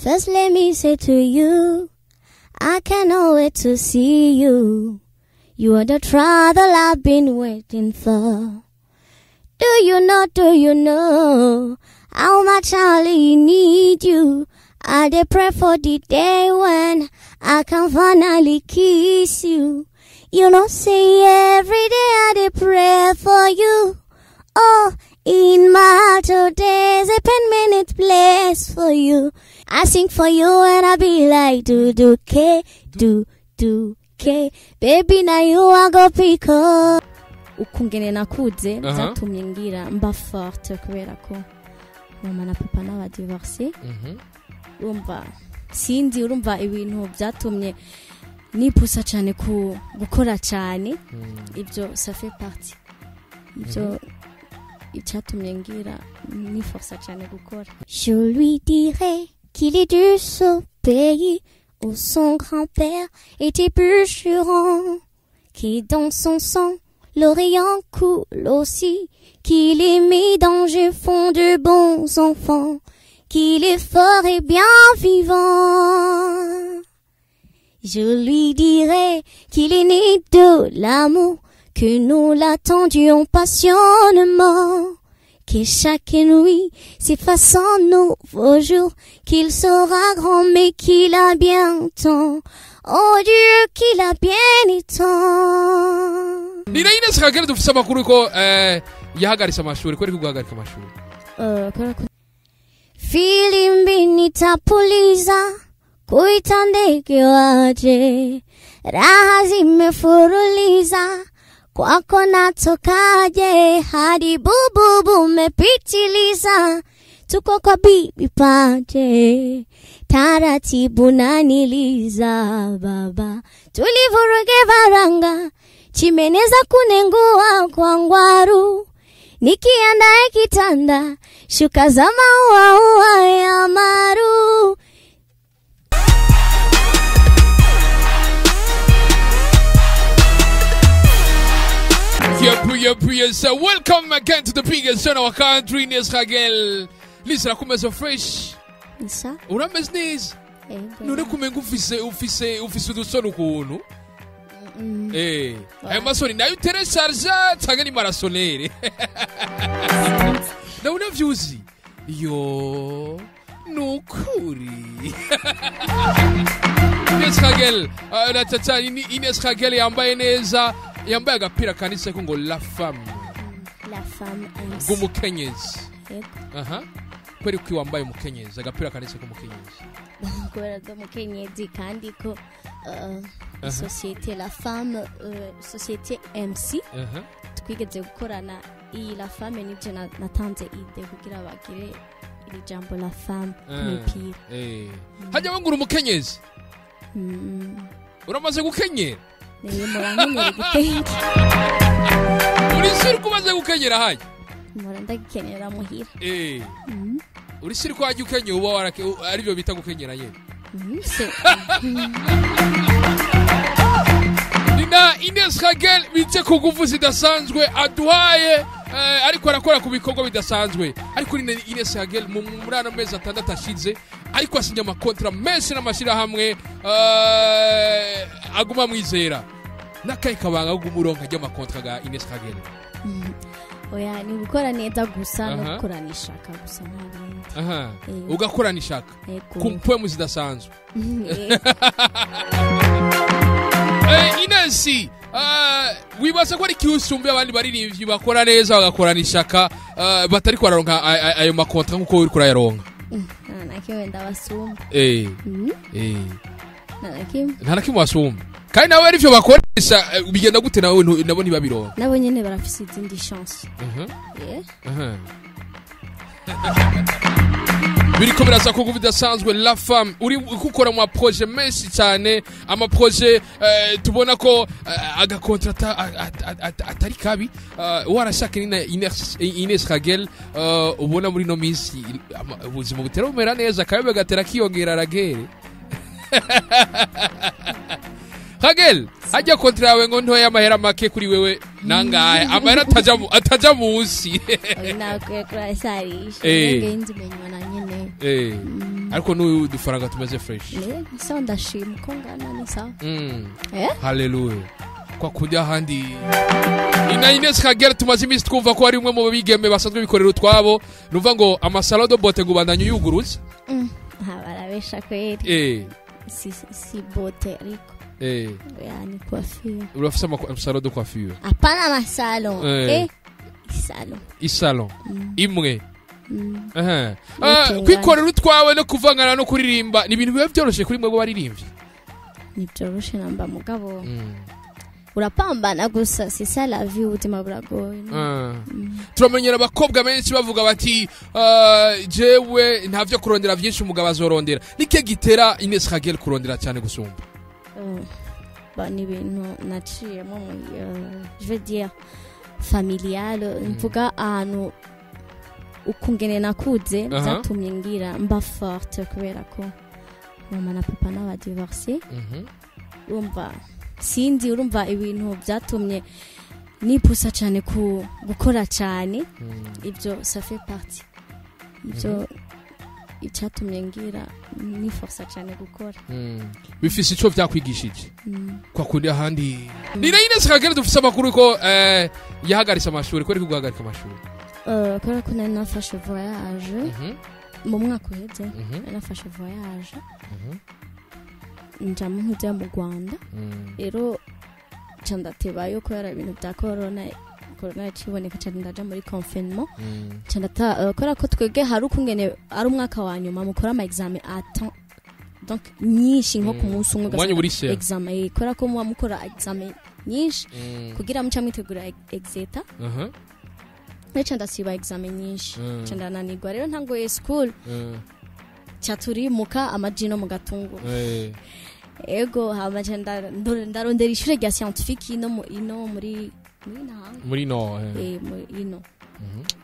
First let me say to you, I cannot wait to see you. You are the travel I've been waiting for. Do you know how much I really need you? I dey pray for the day when I can finally kiss you. You know, say every day I dey pray for you. Oh, in my heart, oh, there's a 10-minute place for you. I sing for you and I be like, do, K. Baby, now you are go pick up. Ukungene nakuze, vyatumye ngira mba forte kubera ko mama na papa na divorcé. Urumva sindi urumva ibintu vyatumye nipusa cyane ku gukora cyane. Ibyo ça fait partie. Ibyo icyatumye ngira ni force cyane gukora. Je lui dirai qu'il est de ce pays où son grand-père était bûcheron, qui dans son sang l'Orient coule aussi, qu'il est mis dans le fond de bons enfants, qu'il est fort et bien vivant. Je lui dirai qu'il est né de l'amour, que nous l'attendions passionnément, que chaque nuit s'efface un nouveau jour, qu'il sera grand mais qu'il a bien temps. Oh Dieu, qu'il a bien du temps. Nina INES RAGUEL dufise amakuru ko yahagaritse amashuri ko ari kuguhagarika amashuri. Filimbi nitapuliza kuita ndege waje, raha zimefuruliza kwako natokaje, hadi bububu mepitiliza, tuko kwa bibi paje, taratibu naniliza baba, tulivuruge varanga, chimeneza kunengua kwa ngwaru, nikiandae kitanda, shuka za maua ya maru. Yep. So welcome again to the biggest show in our country, INES RAGUEL. Listen, I'm so fresh. Isa? Urameze neza? None kumenga ufise udusoni ukuntu? Ayo masoni nayo teresharja cyangwa ni marasonere? Na unavyuzi? Yo, nukuri. INES RAGUEL, INES RAGUEL yambaye neza. Yambaye agapira kanditse ko ngo la femme gumukenyezi. Kweri ko wambaye umukenyezi agapira kanditse ko umukenyezi kubera do mukenyezi kandi ko société la femme société MC twigeze gukorana iyi la femme ni je natanze ide kugira bagire iri jambo la femme kumipira hajya wangura umukenyezi uramaze gukenyera. Niyo murankenyera gutenge. Uri siri kumaze gukenyera haye? Muranda gukenyera muhira. Uri siri ko haje ukenye uba warake ari byo bita gukenyera yene. Nina INES RAGUEL bice ku nguvu zidasanzwe aduhaye ariko arakora ku bikorwa bidasanzwe. Ariko ni INES RAGUEL mu murana mezi 6 ashize ariko asinya amakontra menshi n'amashira hamwe aguma mwizera. Nakaye kabanga gumuronka ajya amakontra ga INES RAGUEL. Oya ni gukora neza gusa no gukorana ishaka gusa ntabindi. Ugakorana ishaka kumpwe muzidasanzwe. Ines wibaza ko ari kiusumbe abandi baririmbyi bakora neza bagakorana ishaka batari kwararonka ayo makontra nkuko uri kurayaronka. Nakimwe ndabasumba. Ntarakimwe wasumba. Kandi nawe ari byo bakoresha bigenda gute nawe nabo ntibabironka. Nabo nyene barafise izindi chance. Biriko birasa ko bidasanzwe la femme uri gukora mu projet menshi cyane ama projet tubona ko agakontrata atari kabi warashaka ni INES RAGUEL ubona muri no minsi ubuzima butera umera neza kabe gatera kiyongera RAGUEL. RAGUEL hajya kontra yawe ngo ntoya amahera make kuri wewe nangaye amahera ataja munsi. Nakwe kurasarisha ngenzi menywa na nyene. ariko n'udufaranga tumeze fresh sawa ndashima ko ngana ni sawa haleluya kwa kujya handi ina inesraguel tumaze imisi twumva ko ari umwe mu bigeme basanzwe bikorera utwabo nuvuga ngo amasalo de bote ngo bandanye yuguruze barabesha kweri si bote ariko yani coiffure urafise amasalo de coiffure apana amasalo isalon imwe kwikorera utwawe no kuvangana no kuririmba ni ibintu biba byoroshye kuri mwebwe baririmbye ni byoroshye namba mugabo urapambana gusa c'est ça la vie ubuzima buragoye turamenyera abakobwa benshi bavuga bati jewe ntavyo kurondera byinshi umugabo azorondera nike gitera inesraguel kurondera cyane gusumba ni ibintu naciyemo je veux dire familial mvuga ahantu ukungene nakuze vyatumye ngira mba forte kubera ko mama na papa n'aba divorcé urumva sindi urumva ibintu vyatumye nipusa cyane ku gukora cyane ibyo ça fait partie ibyo icyatumye ngira ni force cyane gukora bifise ico vyakwigishije kwa kundi ahandi ni inesraguel dufise amakuru ko yahagaritse amashuri ko ari guhagarika amashuri kubera ko nari nafashe voyage mu mwaka uheze nafashe voyage nja mu nkujya mu Rwanda rero candatebayo kubera ibintu bya corona kiboneka cyane ndaja muri confinement candata kubera ko twege hari ukungene ari umwaka wa nyuma mukora ama examen attend donc nyinshi nko ku munsi umwe gasa examen kubera ko mukora examen nyinshi kugira muca mwitegura exeta ndasiba examen nyinshi candananirwa rero ntango school cyaturimuka amajino mu gatungu ego hama ndarondera ishure rya scientifique ino muri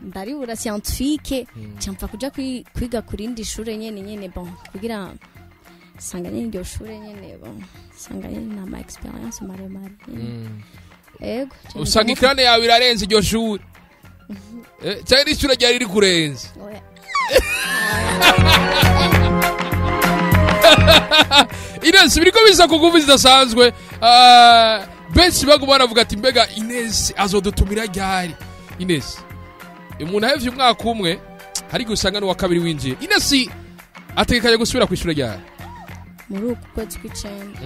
ndaribura scientifique cyamfa kuja kwiga kurindi shure nyene bon kugira sanga nyene iryo shure nyene bon sanga nyene na ma experience maremare ego usanga ikrane yawe irarenze iryo shure cyari ishure ryari rikurenze Ines biriko biza kuguvi zidasanzwe benshi baguma baravuga ati mbega Ines azodutumira ryari Ines umuntu ahevye umwaka umwe hari gusanga no wa kabiri winjiye Ines ategekanye gusubira kwishura ryari muri uku kwezi kw'icenda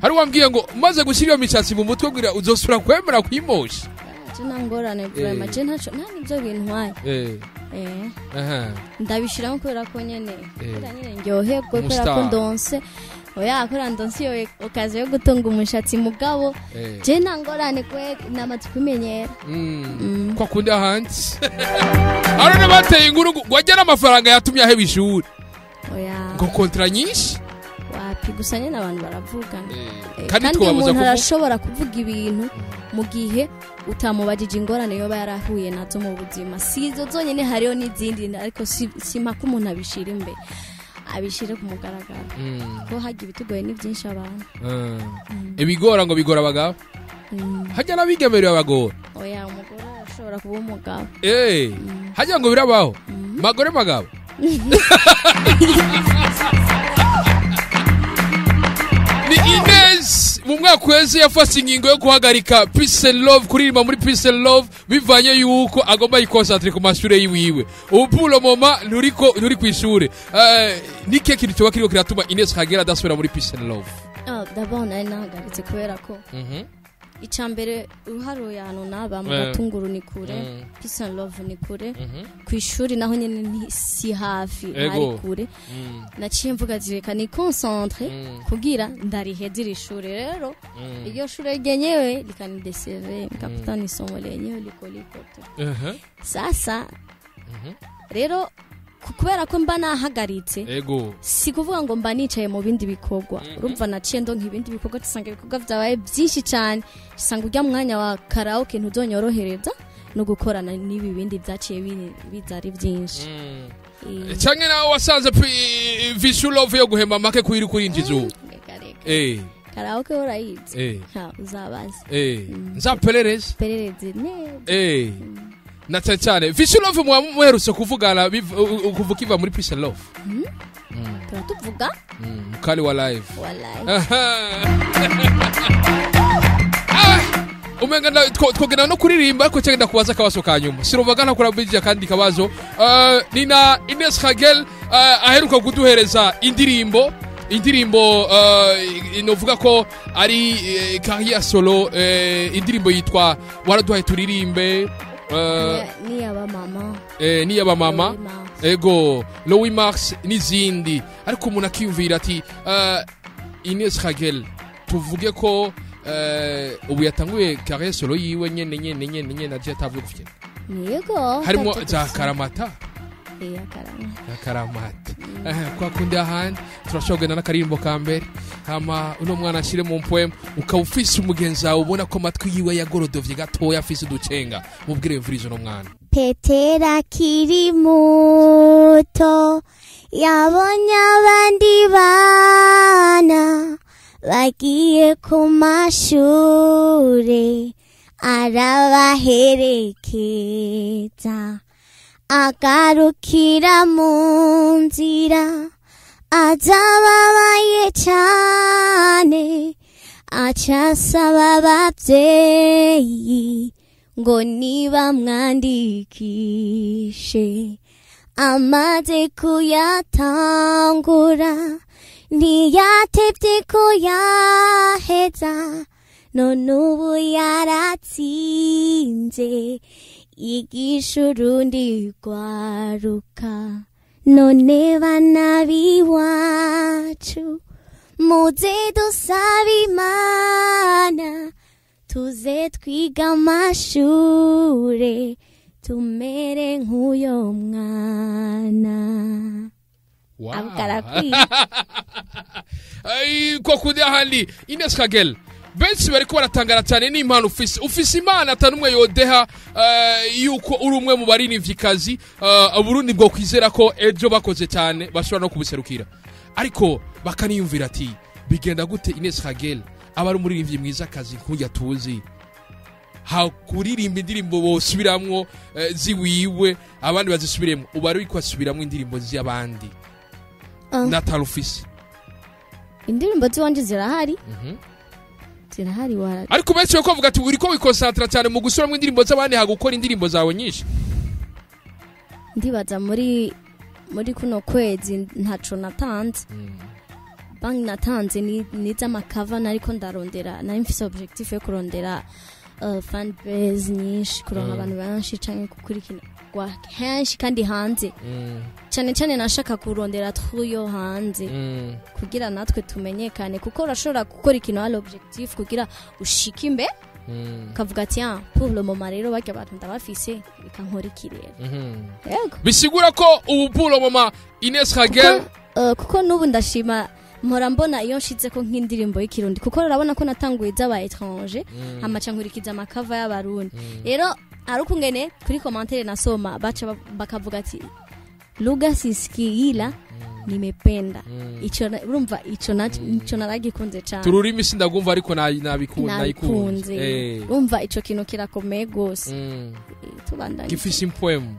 hari wambwiye ngo umaze gushyira iyo mishatsi mu mutwe bwira uzosubira kwemera kwimosha nangorane vraiment je ntaco nta nivyo bintwaye ndabishiramo kubera ko nyene ndyoherwe kubera ko ndonse oya kubera ndonse iyo okazi yo gutunga umushatsi mugabo je nangorane kwe namaze kumenyera kwa kundi ahandi arone bateye inkuru wajyana amafaranga yatumye aheba ishuri oya ngo kontra nyinshi wapi gusa nyene abantu baravuga kandi umuntu arashobora kuvuga ibintu mu gihe utamubajije ingorane yoba yarahuye nazo mu buzima sizo zonyene hariyo n'izindi ariko simpaka umuntu abishira imbere abishire ku mugaragaro ko hagiye ibitugoye ni byinshi abantu ibigora ngo bigora abagabo hajya nabigemerera abagore oya umugore arashobora kuba umugabo hajya ngo birabaho magore magabo ni Ines mu mwaka wese yafashe ingingo yo guhagarika Peace and Love kuririmba muri Peace and Love bivanye yuko agomba yikonsantre ku mashure yiwiwe ubu pulo mama nuri kwishure nike kintu cyo kiriko kiratuma Ines Raguel adasubira muri Peace and Love d'abord nari nahagaritse kubera ko icambere uruharo yano naba mu gatunguru ni kure Peace and Love ni kure kwishuri naho nyene si hafi ari kure naciye mvuga zireka ni concentre kugira ndarihedira ishuri rero iryo shure ryenyewe likanideseve kapitani isomo lenyewe likolikoto sasa rero kubera ko mba nahagaritse si kuvuga ngo mba nicaye mu bindi bikorwa urumva naciye ndo nk'ibindi bikorwa tusanga ibikorwa byabaye byinshi cyane usanga ujya mwanya wa karaoke ntuzonyorohereza no gukorana n'ibi bindi byaciye bizari byinshi cyane nawe wasanze visual love yo guhemba make kuri kurinjiza ubu karaoke urayizi uzabaze nzaperereze neza na cyane Peace Love muherutse kuvugana kuvuka iva muri Peace Love turatuvuga mukali wa live umenga twogena no kuririmba ariko cyagenda kubaza akabazo kanyuma siruvagana kora bijya kandi kabazo nina INES RAGUEL aheruka kuduhereza indirimbo novuga ko ari carrière solo indirimbo yitwa waraduhaye turirimbe ni aba mama ego Louis Max n'izindi ariko umuntu akiyumvira ati INES RAGUEL tuvuge ko ubu yatanguye carrière solo yiwe nyene naje atavuye gufite yego harimo za karamata karamata kwa kundi ahandi turashogena n'akarimbo ka mbere hama uno mwana ashire mu poem ukawufise umugenzi wawe ubona ko matwi yiwe yagorodovye gatoya afise ducenga mubwire mvurizo no mwana Petera kiri muto yabonye abandi bana bagiye ku mashure arabaherekeza agarukira mu nzira azababaye cyane acasaba abavyeyi ngo niba mwandikishe amaze kuyatangura ntiyatevye kuyaheza none ubu yaratsinze yigisha urundi rwaruka none bana b'iwacu muze dusaba Imana tuze twiga amashure tumere nk'uyo mwana ko kudi ahandi INES RAGUEL benshi bariko baratangara cyane n'impano ufise Imana atanumwe yodeha yuko uri umwe mu barinivikazi Burundi bwo kwizera ko ejo bakoze cyane bashobora no kubuserukira ariko bakaniyumvira ati bigenda gute INES RAGUEL aba ari umuririmbyi mwiza akazi nk'ujya tuzi kuririmba indirimbo bosubiramwo ziwiwe abandi bazisubiremo uba ari kwasubiramwo indirimbo z'abandi natarufise indirimbo ziwanje zirahari zirahari ariko benshi bako bavuga ati uri ko wikonsantra cyane mu gusubiramwo indirimbo z'abandi hagukora indirimbo zawe nyinshi ndibaza muri kuno kwezi ntaco natanze banki natanze ni z'amakava nariko ndarondera nari mfise objectif yo kurondera fan base nyinshi kuronka abantu benshi canke gukurikirwa henshi kandi hanze cyane nashaka kurondera truyo hanze kugira natwe tumenyekane kuko urashobora gukora ikintu ari objectif kugira ushike imbe kavuga ati pour le moment rero bajya abantu ndabafise reka nkora ikirere yego bisigura ko ubu pour le moment INES RAGUEL kuko nubu ndashima mpora mbona iyo nshize ko nk'indirimbo y'ikirundi kuko urabona ko natanguye z'aba étranger amaca nkurikiza amakava y'abarundi rero aruko ngene kuri commentaire nasoma baca bakavuga ati lugha sisikiila nimependa ico urumva ico naragikunze cyane tururimi sindagumva ariko nayikunze urumva ico kintu kirakomeye gose tubandanye gifise impoem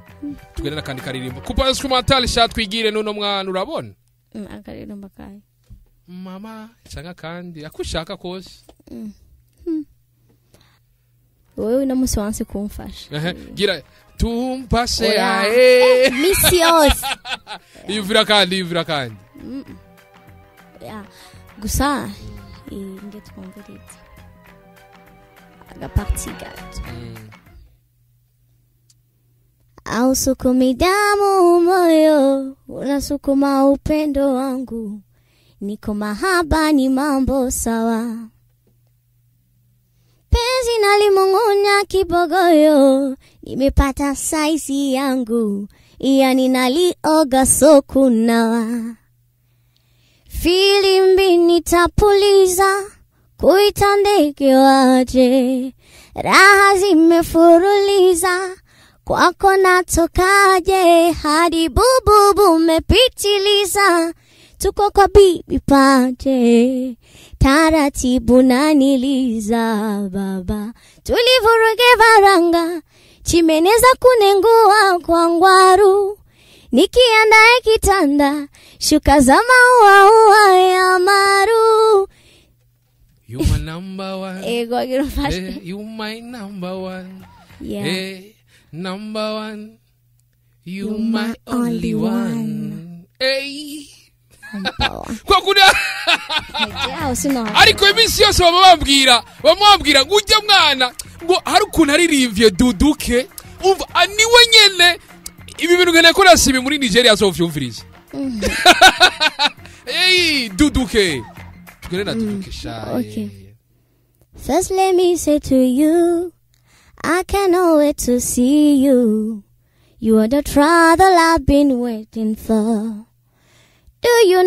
tugenda kandi karirimbo kupa instrumental shatwigire nuno mwana urabona akaririmbo kai mama cyanga kandi akushaka kose wewe na musi wanse kumfasha gira tumpase misios yuvira kandi ya gusa nge twumviriza agaparti gato ausukumi damu moyo unasukuma upendo wangu niko mahaba ni mambo sawa penzi nalimung'unya kibogoyo nimepata saizi yangu yani nalioga sokunawa filimbi nitapuliza kuita ndege waje raha zimefuruliza kwako natokaje hadi bububu mepitiliza tuko kwa bibi paje taratibu naniliza baba tulivuruge varanga chimeneza kunengua kwa ngwaru, nikiandae kitanda shuka za maua ya maru. You my number one. You my number one. Yeah. Hey, number one. You my only one. Hey. Kwa kuna ariko iminsi yose bamubwira ngo ujya mwana ngo hari ukuntu aririmbye duduke umva niwe nyene ibi bintu ngene ko nasibi muri Nigeria azovyumviriza. Hey, duduke. Okay. First let me say to you, I cannot wait to see you. You are the travel I've been waiting for. Do you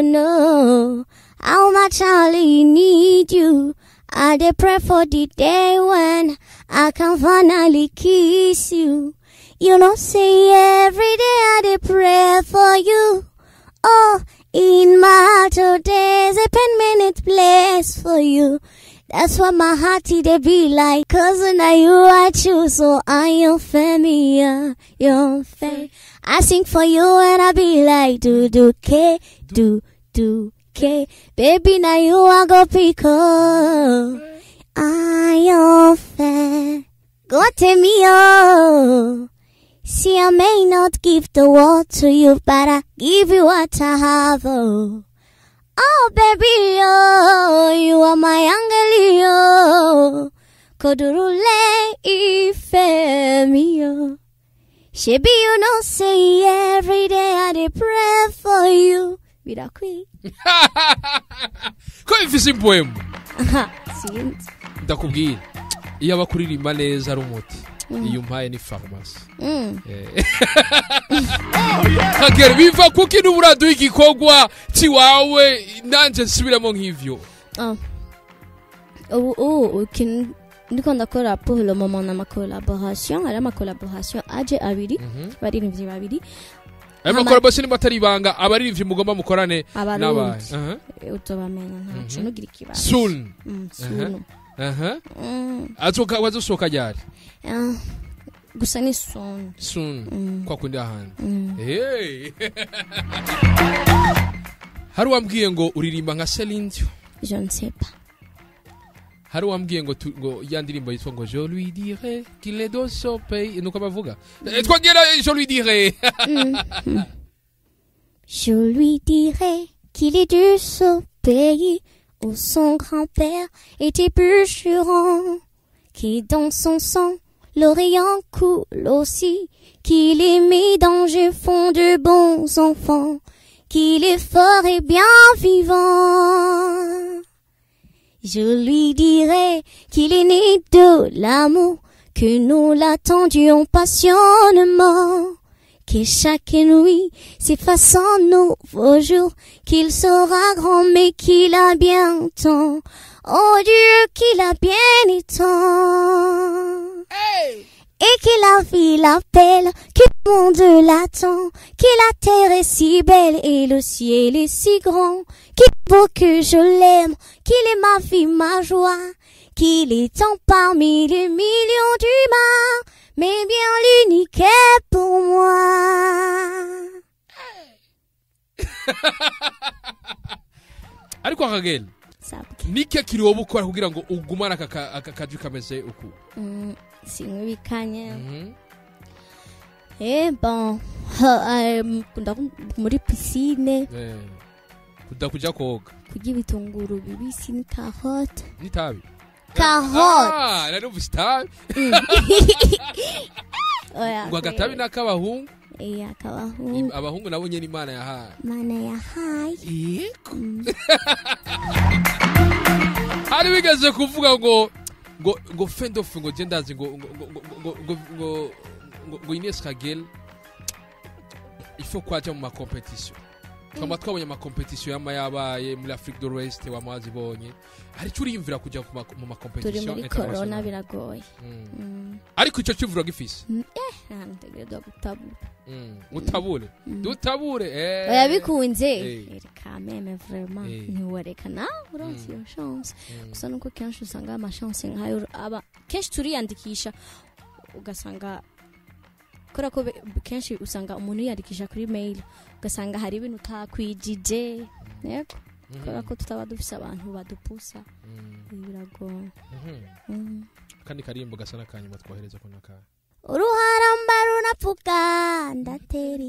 know how much I really need you? I dey pray for the day when I can finally kiss you. You know, say every day I dey pray for you. Oh, in my heart, there's a 10-minute place for you. That's what my heart they be like. 'Cause now you I choose, so I am familiar, you're fair. I sing for you and I be like, do K. Baby, now you I go pick up. I am fair. Go tell me, oh. See, I may not give the world to you, but I give you what I have, oh. Oh, baby, oh, you are my angel, oh. Kodurule ife mi, oh. Shebi, you know, say every day I dey pray for you. Birakwi. Ko ifise poem. Sinzi. Ndakubwira. Iyo abakuririmba neza ari umuti. Iyo mpaye ni pharmacy. Kagere biva kuki n'uburadu igikogwa ci wawe nanje nsubiramo nk'ivyo. Ndiko ndakora pour le moment na ma collaboration, ala ma collaboration aje abiri, baririmbyi babiri. Ayo ma collaboration batari banga abaririmbyi mugomba mukorane n'abaye. Utobamenya ntacu nugira ikibazo. Soon. Soon. Atoka wazosoka ryari? Gusa ni soon. Soon. Kwa kundi ahandi. Hey. Hari wambwiye ngo uririmba nka Céline Dion? Je ne sais pas. Hari wambwiye ngo yandirimbo yitwa ngo je lui dirai qu'il est dans son pays nuko Abavuga. Twongera je lui dirai. Je lui dirai qu'il est de son pays où son grand-père était bûcheron, qui dans son sang l'Orient coule aussi, qu'il est mis dans le fond de bons enfants, qu'il est fort et bien vivant. Je lui dirai qu'il est né de l'amour, que nous l'attendions passionnément, que chaque nuit s'efface en nouveau jour, qu'il sera grand mais qu'il a bien temps. Oh Dieu, qu'il a bien du temps. Hey! Et que la vie l'appelle, que le monde l'attend, que la terre est si belle et le ciel est si grand, qu'il est beau que je l'aime, qu'il est ma vie, ma joie, qu'il est tant parmi les millions d'humains, mais bien l'unique est pour moi. Ariko Ragel, nike kiri wobukora kugira ngo ugumana akaju kameze uku? Singubikanye. Bon, kunda muri piscine. Kuda kuja koga. Kugira ibitunguru bibisi ni carotte. Nitabi. Carotte. Nari ubusitabi. Oya. Ngo agatabi nakabahungu. Akabahungu. Abahungu nabo nyene Imana yahaye. Imana yahaye. Yego. Hari bigaze kuvuga ngo fendof ngo gendazi ngo INES RAGUEL il faut kwaje mu ma competition. Twama twabonye ama competition yabaye muri Afrique de l'Ouest wamazi bonye. Hari curiyumvira kujya mu ma competition international. Turi muri corona biragoye. Ariko ico cyuvura gifise. Ntegerezwa gutabura. Utabure. Dutabure. Oya bikunze. Quand même vraiment ntiwerekana uronse iyo chance. Gusa nuko kenshi usanga ama chance nkayo aba kenshi turiyandikisha ugasanga kora ko kenshi usanga umuntu yandikisha kuri mail ugasanga hari ibintu utakwijije yego kora ko tutaba dufise abantu badupusa biragoye kandi karimbo gasana kanyuma twohereza ko naka uruharamba runapfuka ndatera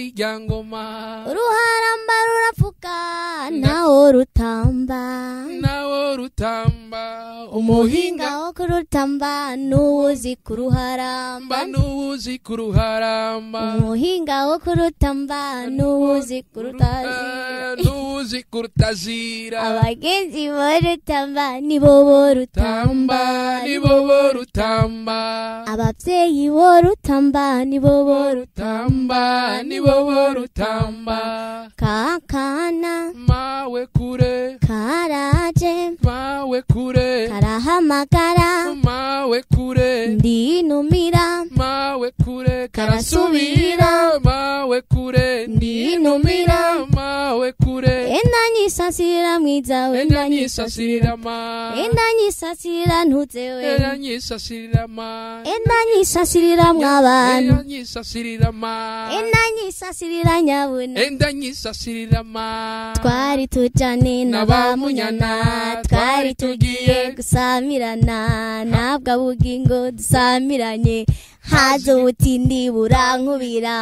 iryangoma uruharamba runapfuka nawo rutamba umuhinga wo kurutamba nuwuzi kuruharamba umuhinga wo kurutamba nuwuzi kurutazira abagenzi borutamba nibo borutamba abavyeyi borutamba nibo borutamba kakana mawe kure karaje mawe kure karahamagara mawe kure ndinumira mawe kure karasubira mawe kure ndinumira mawe kure endanyisasira mwizawe endanyisasira ntuzewe endanyisasira mw'abantu endanyisasira nyabuna endanyisasira twari tujane n'abamunyana twari tugiye gusamirana nabwo bugingo dusamiranye hazo ubutindi burankubira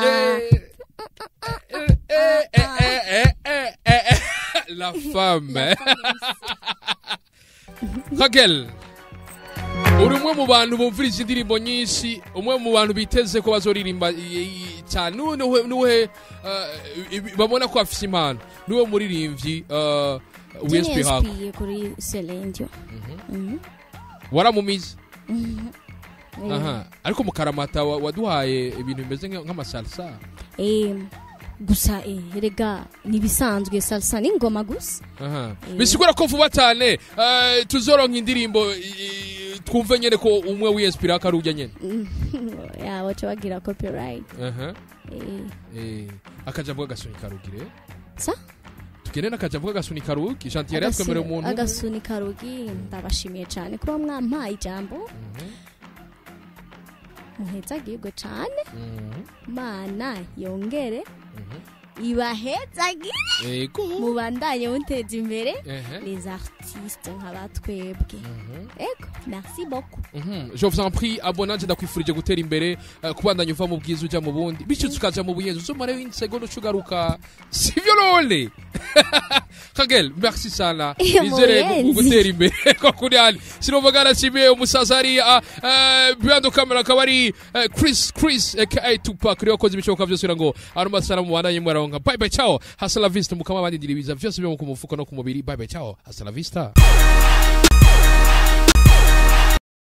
la femme Raguel uri umwe mu bantu bumviriza indirimbo nyinshi umwe mu bantu biteze ko bazoririmba cyane nuhe babona ko afite impano nuwe muririmbyi w'inspiration kuri CÉLINE DION waramumize ariko mukaramata waduhaye ibintu bimeze nk'amasalsa gusa rega nibisanzwe salsa n'ingoma gusa bisigura ko vuba cyane tuzoronka indirimbo twumve nyene ko umwe w'inspiration akarujya nyene yabo cyo bagira copyright akajambo gasuni karugire sa tugene nakajambo gasuni karugi chantier yatwemere umuntu agasuni karugi ndabashimiye cyane kuba mwampaye ijambo muheza gigo cyane mana yongere ibahezagire mubandanye munteza imbere les artistes nk'abatwebwe ego merci beaucoup je vous en prie abonnage ndakwifurije gutera imbere kubandanya uva mu bwiza uja mu bundi bityo tukaja mu buyenzi uzomare w'insegondo cugaruka sivyo lole Raguel merci sana bizere gutera imbere ko kuri hali sinovagara chime umusazari bando kamera kabari Chris aka Tupac ryo koze ibicoka byose ngo aruma sana mu bandanye mwara bye bye ciao hasta la vista mukama bandindiribiza vyose byo mu mufuko no ku mubiri bye bye ciao hasta la vista